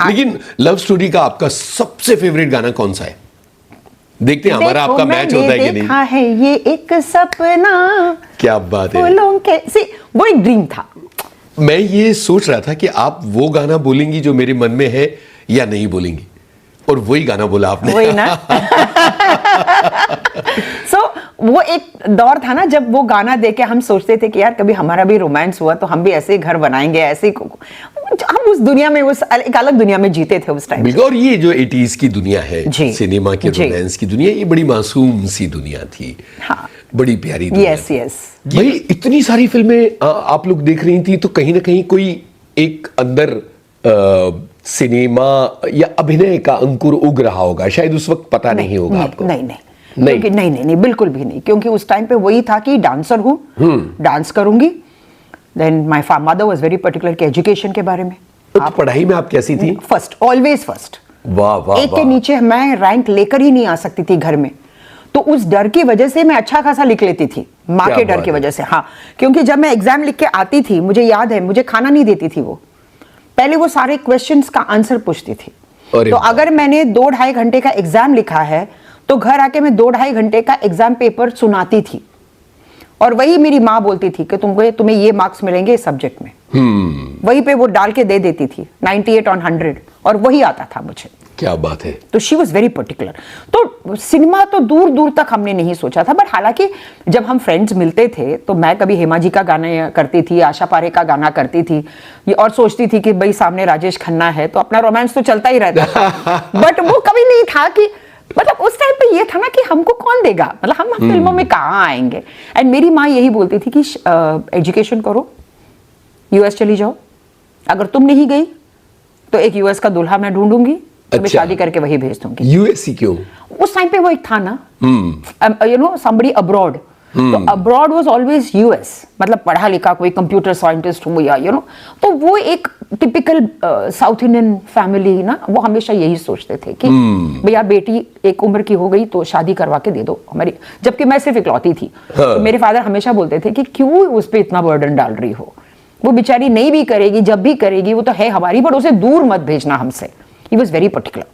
लेकिन love story का आपका सबसे फेवरेट गाना कौन सा है? देखते हैं हमारा आपका मैच होता है कि नहीं। देखा है ये एक सपना, क्या बात है। फूलों के वो एक ड्रीम था। मैं ये सोच रहा था कि आप वो गाना बोलेंगी जो मेरे मन में है या नहीं बोलेंगी, और वही गाना बोला आपने। वही ना। सो वो एक दौर था ना जब वो गाना देके हम सोचते थे कि यार कभी हमारा भी रोमांस हुआ तो हम भी ऐसे ही घर बनाएंगे, ऐसे हम उस दुनिया में, उस एक अलग दुनिया में जीते थे उस टाइम। बिल्कुल। और ये जो 80s की दुनिया है, सिनेमा की जी, रोमांस की दुनिया, ये बड़ी मासूम सी दुनिया थी। हाँ, बड़ी प्यारी दुनिया। Yes yes. भाई इतनी सारी फिल्में आप लोग देख रही थी, तो कहीं ना कहीं कोई एक अंदर सिनेमा या अभिनय का अंकुर उग रहा होगा, शायद उस वक्त पता नहीं होगा आपको। नहीं, क्योंकि नहीं, बिल्कुल भी नहीं, क्योंकि उस टाइम पे वही था कि डांसर हूँ, डांस करूंगी। Then my mother was very particular कि एजुकेशन के बारे में। तो पढ़ाई में आप कैसी थी? First, always first. वाह वाह। एक के नीचे मैं रैंक लेकर ही नहीं आ सकती थी घर में, तो उस डर की वजह से मैं अच्छा खासा लिख लेती थी, माँ के डर की वजह से। हाँ, क्योंकि जब मैं एग्जाम लिख के आती थी, मुझे याद है, मुझे खाना नहीं देती थी वो, पहले वो सारे क्वेश्चंस का आंसर पूछती थी। तो अगर मैंने 2-2.5 घंटे का एग्जाम लिखा है तो घर आके मैं 2-2.5 घंटे का एग्जाम पेपर सुनाती थी, और वही मेरी माँ बोलती थी कि तुम्हें ये मार्क्स मिलेंगे इस सब्जेक्ट में। वही पे वो डाल के दे देती थी 98 on 100, और वही आता था मुझे। क्या बात है। तो शी वॉज वेरी पर्टिकुलर। तो सिनेमा तो दूर दूर तक हमने नहीं सोचा था, बट हालांकि जब हम फ्रेंड्स मिलते थे तो मैं कभी हेमा जी का गाना करती थी, आशा पारे का गाना करती थी, और सोचती थी कि भाई सामने राजेश खन्ना है तो अपना रोमांस तो चलता ही रहता था। बट वो कभी नहीं था कि, मतलब उस टाइम पे ये था ना कि हमको कौन देगा, मतलब हम फिल्मों में कहाँ आएंगे। एंड मेरी माँ यही बोलती थी कि एजुकेशन करो, यूएस चली जाओ, अगर तुम नहीं गई तो एक यूएस का दूल्हा मैं ढूंढूंगी, तुम्हें शादी करके वही भेज दूंगी। यूएससी क्यों? उस टाइम पे वो एक था ना, यू नो, समबडी अब्रॉड। तो अब्रॉड वाज ऑलवेज यूएस, मतलब पढ़ा लिखा कोई कंप्यूटर साइंटिस्ट हो या यू नो, तो वो एक टिपिकल साउथ इंडियन फैमिली ना, वो हमेशा यही सोचते थे कि भैया बेटी एक उम्र की हो गई तो शादी करवा के दे दो हमारी, जबकि मैं सिर्फ इकलौती थी। तो मेरे फादर हमेशा बोलते थे कि क्यों उस पर इतना बर्डन डाल रही हो, वो बेचारी नहीं भी करेगी, जब भी करेगी वो तो है हमारी, बट उसे दूर मत भेजना हमसे। ही वॉज वेरी पर्टिकुलर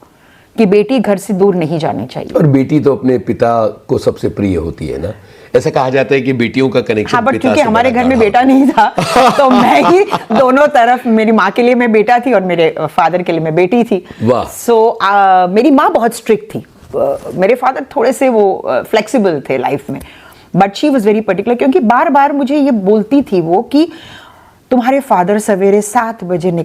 कि बेटी घर से दूर नहीं जानी चाहिए। और बेटी तो अपने पिता को सबसे प्रिय होती है ना, ऐसा कहा जाता है कि बेटियों का कनेक्शन। हाँ, बट क्योंकि हमारे घर में बेटा नहीं था तो मैं ही दोनों तरफ, मेरी माँ के लिए मैं बेटा थी और मेरे फादर के लिए मैं बेटी थी। सो मेरी माँ बहुत स्ट्रिक्ट थी, मेरे फादर थोड़े से वो फ्लेक्सिबल थे लाइफ में, but she was very particular, क्योंकि बार बार मुझे ये बोलती थी वो कि तुम्हारे फादर सवेरे 7 बजे निकल